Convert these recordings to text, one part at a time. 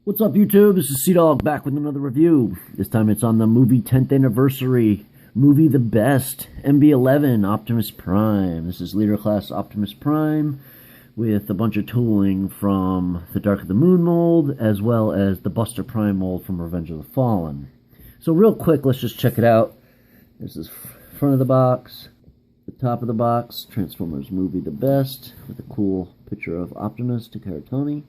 What's up, YouTube? This is Sea-Dog back with another review. This time it's on the movie 10th anniversary movie The Best, MB-11 Optimus Prime. This is Leader Class Optimus Prime with a bunch of tooling from the Dark of the Moon mold as well as the Buster Prime mold from Revenge of the Fallen. So real quick, let's just check it out. This is front of the box, the top of the box, Transformers movie The Best with a cool picture of Optimus, TakaraTomy.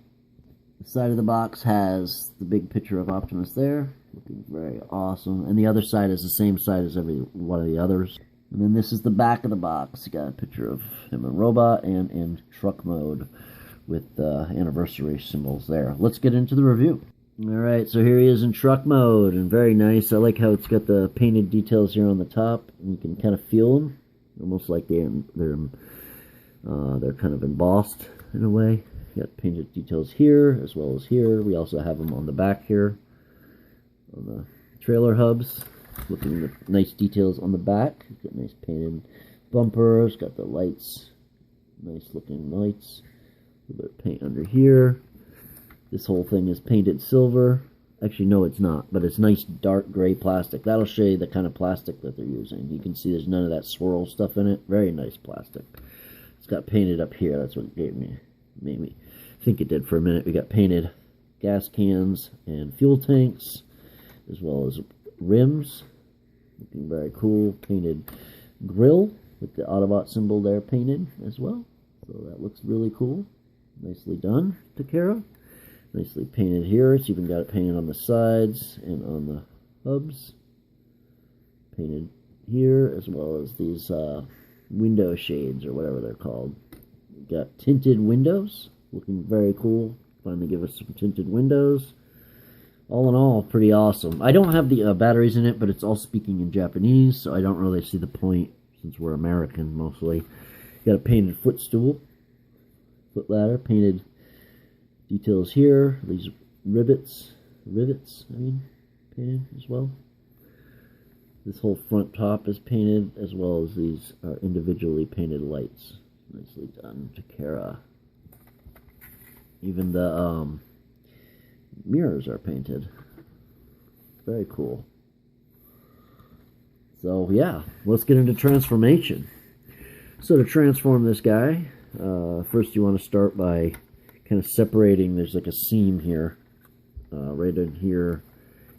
The side of the box has the big picture of Optimus there, looking very awesome. And the other side is the same side as every one of the others. And then this is the back of the box. You got a picture of him in robot and in truck mode with the anniversary symbols there. Let's get into the review. Alright, so here he is in truck mode, and very nice. I like how it's got the painted details here on the top, and you can kind of feel them, almost like they're kind of embossed in a way. You got painted details here as well as here. We also have them on the back here on the trailer hubs. Looking at nice details on the back. Got nice painted bumpers. Got the lights, nice looking lights. A little bit of paint under here. This whole thing is painted silver. Actually, no, it's not, but it's nice dark gray plastic. That'll show you the kind of plastic that they're using. You can see there's none of that swirl stuff in it. Very nice plastic. It's got painted up here. That's what it made me think it did for a minute. We got painted gas cans and fuel tanks, as well as rims. Looking very cool. Painted grill with the Autobot symbol there painted as well. So that looks really cool. Nicely done, Takara. Nicely painted here. It's even got it painted on the sides and on the hubs. Painted here, as well as these window shades or whatever they're called. Got tinted windows, looking very cool. Finally give us some tinted windows. All in all, pretty awesome. I don't have the batteries in it, but it's all speaking in Japanese, so I don't really see the point since we're American mostly. Got a painted footstool, foot ladder, painted details here. These rivets, painted as well. This whole front top is painted, as well as these are individually painted lights. Nicely done, Takara. Even the mirrors are painted. Very cool. So yeah, let's get into transformation. So to transform this guy, first you want to start by kind of separating. There's like a seam here, right in here,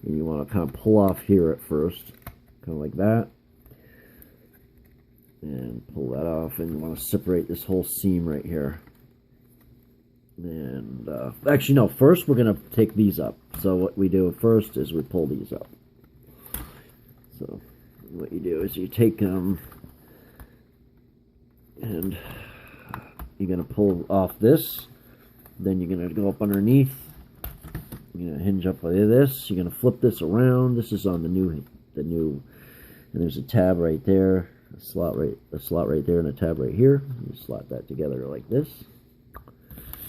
and you want to kind of pull off here at first, kind of like that. And pull that off, and you want to separate this whole seam right here. And actually no, first we're going to take these up. So what we do first is we pull these up. So what you do is you take them and you're going to pull off this. Then you're going to go up underneath. You're going to hinge up like this. You're going to flip this around. This is on the new, and there's a tab right there. A slot right there and a tab right here. You slot that together like this.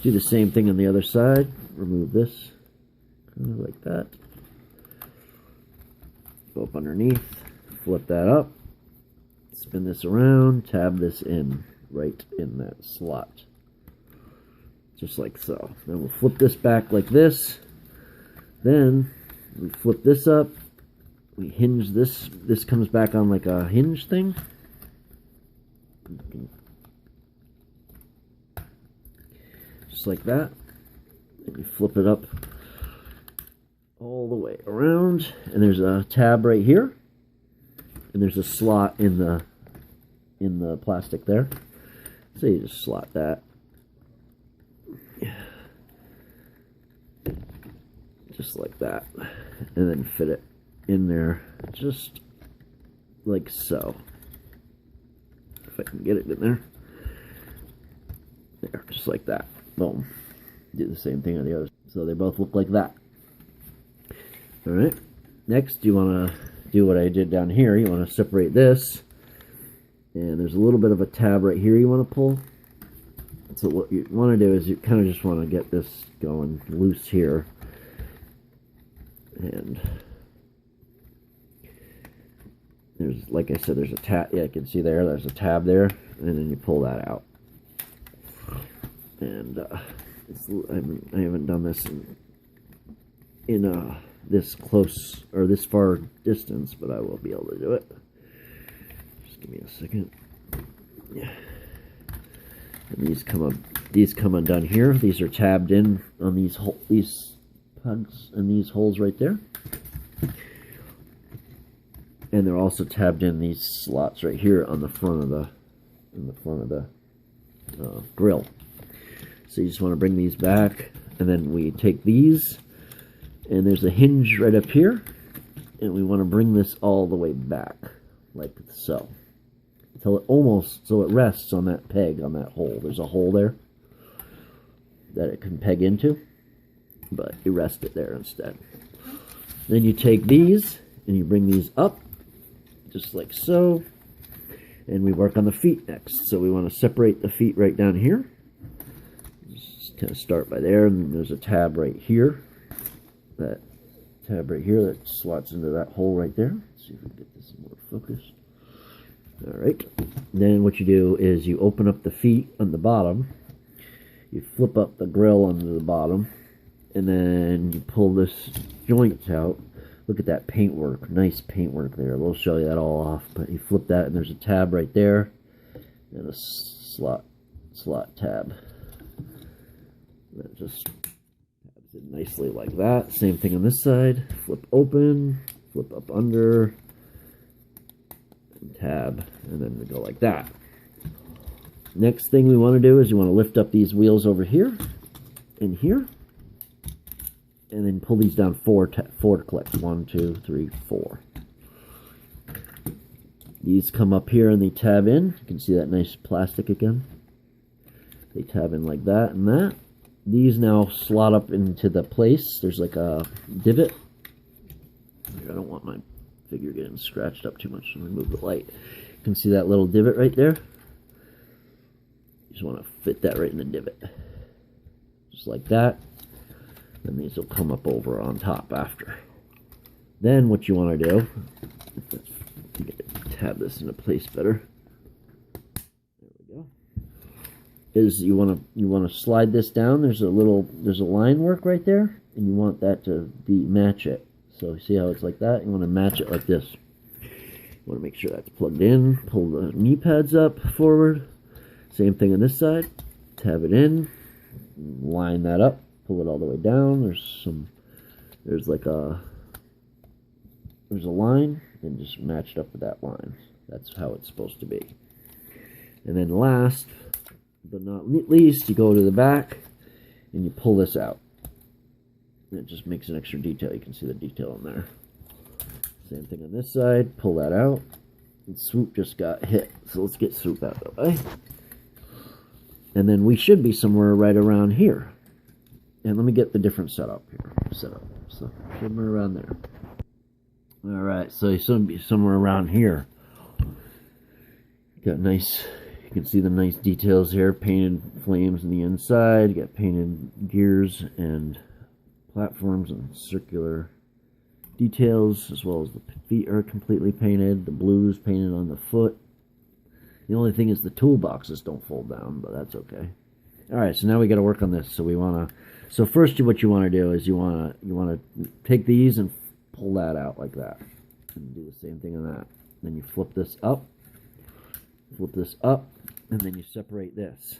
Do the same thing on the other side. Remove this, kind of like that. Go up underneath, flip that up, spin this around, tab this in, right in that slot. Just like so. Then we'll flip this back like this. Then we flip this up. We hinge this. This comes back on like a hinge thing. Just like that. And you flip it up all the way around. And there's a tab right here. And there's a slot in the plastic there. So you just slot that. Just like that. And then fit it in there just like so. If I can get it in there. There, just like that. Boom. Do the same thing on the other. So they both look like that. Alright. Next, you want to do what I did down here. You want to separate this. And there's a little bit of a tab right here you want to pull. So what you want to do is you kind of just want to get this going loose here. And there's, like I said, there's a tab. Yeah, you can see there's a tab there, and then you pull that out. And I haven't done this in this close or this far distance, but I will be able to do it. Just give me a second. Yeah. And these come undone here. These are tabbed in on these pugs and these holes right there. And they're also tabbed in these slots right here on the front of the grill. So you just want to bring these back, and then we take these, and there's a hinge right up here, and we want to bring this all the way back, like so, until it so it rests on that peg, on that hole. There's a hole there that it can peg into, but you rest it there instead. Then you take these, and you bring these up, just like so, and we work on the feet next. So we want to separate the feet right down here. Just kind of start by there, and then there's a tab right here. That tab right here that slots into that hole right there. Let's see if we can get this more focused. Alright, then what you do is you open up the feet on the bottom, you flip up the grill onto the bottom, and then you pull this joint out. Look at that paintwork, nice paintwork there. We'll show you that all off, but you flip that and there's a tab right there, and a slot tab. That just tabs it nicely like that. Same thing on this side, flip open, flip up under, and tab, and then we go like that. Next thing we want to do is you want to lift up these wheels over here and here, and then pull these down four clicks. 1, 2, 3, 4. These come up here and they tab in. You can see that nice plastic again. They tab in like that and that. These now slot up into the place. There's like a divot. I don't want my figure getting scratched up too much. Let me move the light. You can see that little divot right there. You just want to fit that right in the divot. Just like that. And these will come up over on top after. Then what you want to do, tab this into place better. There we go. Is you want to slide this down. There's a line work right there, and you want that to match it. So see how it's like that? You want to match it like this. You want to make sure that's plugged in. Pull the knee pads up forward. Same thing on this side. Tab it in. Line that up. Pull it all the way down. There's a line, and just matched up with that line. That's how it's supposed to be. And then last but not least, you go to the back and you pull this out. And it just makes an extra detail. You can see the detail in there. Same thing on this side. Pull that out. And Swoop just got hit. So let's get Swoop out of the way. And then we should be somewhere right around here. And let me get the different setup here. So somewhere around there. Alright, so you should be somewhere around here. Got nice, you can see the nice details here. Painted flames on the inside. You got painted gears and platforms and circular details, as well as the feet are completely painted. The blues painted on the foot. The only thing is the toolboxes don't fold down, but that's okay. Alright, so now we got to work on this. So first what you want to do is you want to take these and pull that out like that. And do the same thing on that. Then you flip this up, and then you separate this.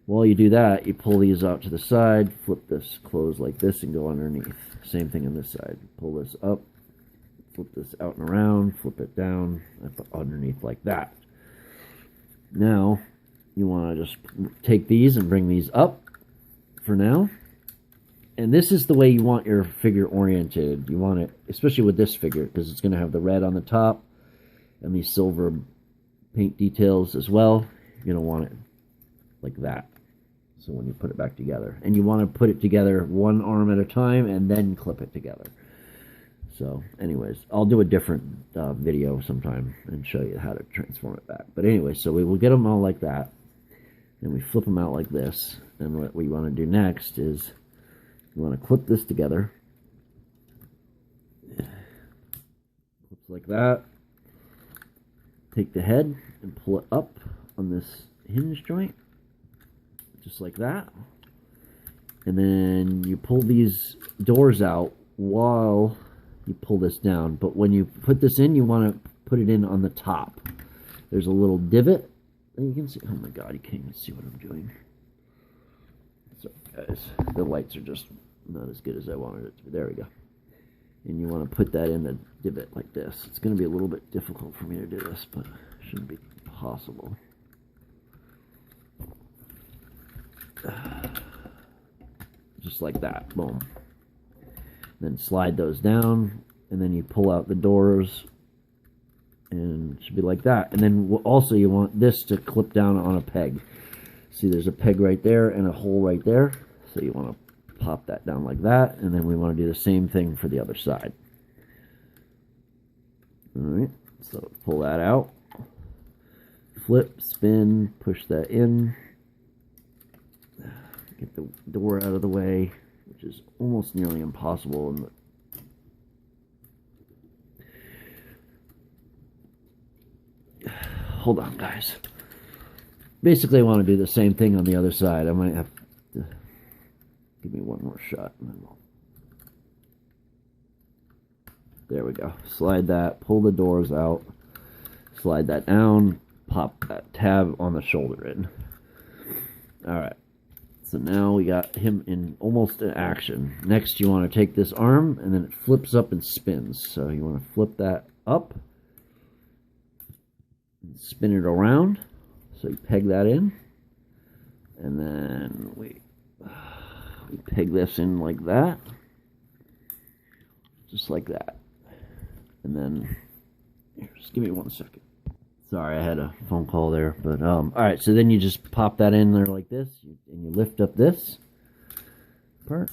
While you do that, you pull these out to the side, flip this closed like this, and go underneath. Same thing on this side. Pull this up, flip this out and around, flip it down, underneath like that. Now, you want to just take these and bring these up for now. And this is the way you want your figure oriented. You want it, especially with this figure, because it's going to have the red on the top and these silver paint details as well. You're going to want it like that. So when you put it back together. And you want to put it together one arm at a time and then clip it together. So anyways, I'll do a different video sometime and show you how to transform it back. But anyway, so we will get them all like that. And we flip them out like this. And what we want to do next is you want to clip this together. Clips like that. Take the head and pull it up on this hinge joint. Just like that. And then you pull these doors out while you pull this down. But when you put this in, you want to put it in on the top. There's a little divot that you can see. Oh my god, you can't even see what I'm doing. Sorry guys, the lights are just not as good as I wanted it to be. There we go. And you want to put that in the divot like this. It's going to be a little bit difficult for me to do this, but it shouldn't be possible. Just like that. Boom. Then slide those down, and then you pull out the doors, and it should be like that. And then also you want this to clip down on a peg. See, there's a peg right there and a hole right there. So you want to pop that down like that, and then we want to do the same thing for the other side. Alright, so pull that out. Flip, spin, push that in. Get the door out of the way, which is almost nearly impossible. Hold on, guys. Basically, I want to do the same thing on the other side. I might have to give me one more shot, and then we'll... There we go. Slide that, pull the doors out, slide that down, pop that tab on the shoulder in. Alright. So now we got him in almost in action. Next, you want to take this arm, and then it flips up and spins. So you want to flip that up, and spin it around. So you peg that in, and then we peg this in like that, just like that. And then, here, just give me 1 second. Sorry, I had a phone call there, but alright, so then you just pop that in there like this, and you lift up this part.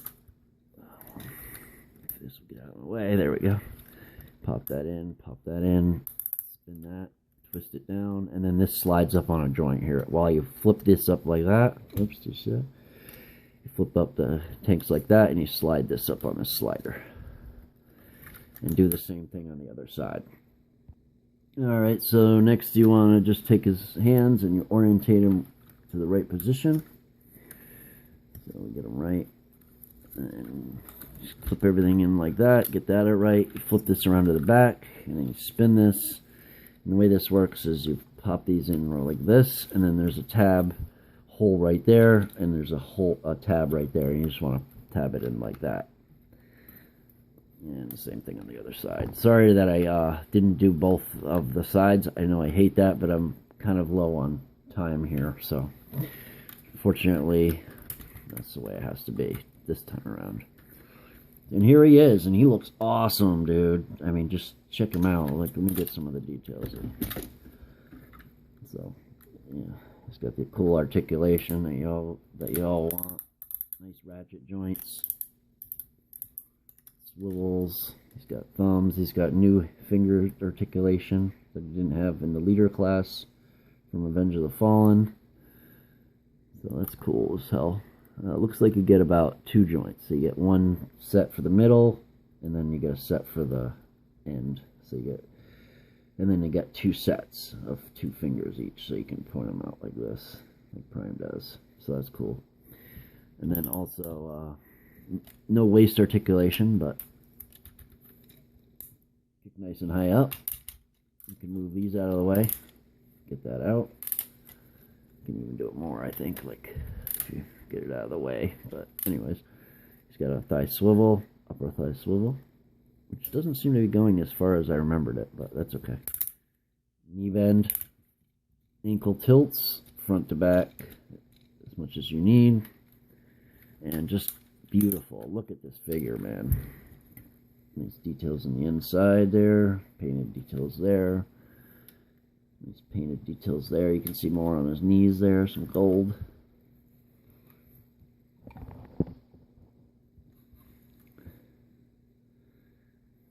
This will get out of the way, there we go. Pop that in, spin that, twist it down, and then this slides up on a joint here. While you flip this up like that, oops, just you flip up the tanks like that, and you slide this up on the slider. And do the same thing on the other side. Alright, so next you want to just take his hands and you orientate him to the right position. So we get him right. And just clip everything in like that, get that right. You flip this around to the back, and then you spin this. And the way this works is you pop these in like this, and then there's a tab hole right there, and there's a tab right there, and you just want to tab it in like that. And the same thing on the other side. Sorry that I didn't do both of the sides. I know I hate that, but I'm kind of low on time here. So, fortunately, that's the way it has to be this time around. And here he is, and he looks awesome, dude. I mean, just check him out. Like, let me get some of the details in. So, yeah, he's got the cool articulation that you all want. Nice ratchet joints. Swivels. He's got thumbs. He's got new finger articulation that he didn't have in the leader class from Revenge of the Fallen. So that's cool as hell. It looks like you get about 2 joints. So you get one set for the middle, and then you get a set for the end. So you get, and then you get 2 sets of 2 fingers each, so you can point them out like this, like Prime does. So that's cool. And then also, no waist articulation, but kick nice and high up. You can move these out of the way. Get that out. You can even do it more, I think, like if you get it out of the way. But anyways, he's got a thigh swivel, upper thigh swivel, which doesn't seem to be going as far as I remembered it, but that's okay. Knee bend, ankle tilts, front to back, as much as you need, and just beautiful. Look at this figure, man. Nice details in the inside there, painted details there. Nice painted details there. You can see more on his knees there, some gold.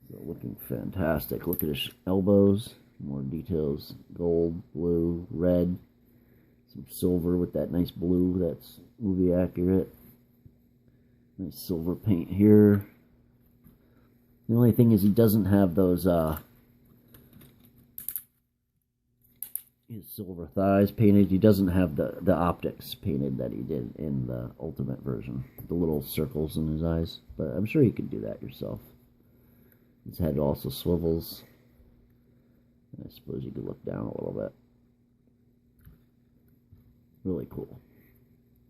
So looking fantastic. Look at his elbows. More details. Gold, blue, red. Some silver with that nice blue. That's movie accurate. Nice silver paint here. The only thing is he doesn't have those, he His silver thighs painted. He doesn't have the optics painted that he did in the Ultimate version. The little circles in his eyes. But I'm sure you could do that yourself. His head also swivels. I suppose you could look down a little bit. Really cool.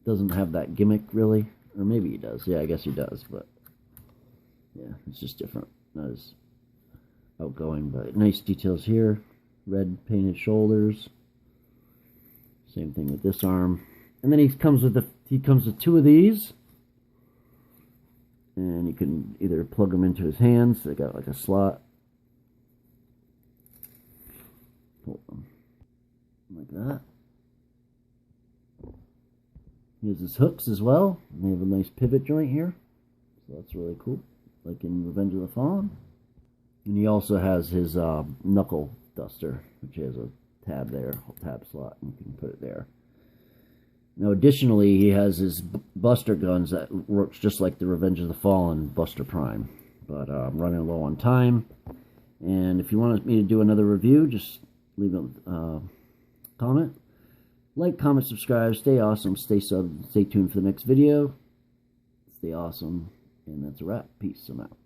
Doesn't have that gimmick, really. Or maybe he does. Yeah, I guess he does. But yeah, it's just different. Not as outgoing, but nice details here. Red painted shoulders. Same thing with this arm. And then he comes with two of these. And you can either plug them into his hands. They got like a slot. Hold them like that. He has his hooks as well. And they have a nice pivot joint here. So that's really cool. Like in Revenge of the Fallen. And he also has his knuckle duster, which has a tab there, a tab slot, and you can put it there. Now, additionally, he has his Buster guns that works just like the Revenge of the Fallen Buster Prime. But I'm running low on time, and if you want me to do another review, just leave a comment. Like, comment, subscribe, stay awesome, stay subbed, stay tuned for the next video. Stay awesome, and that's a wrap. Peace, I'm out.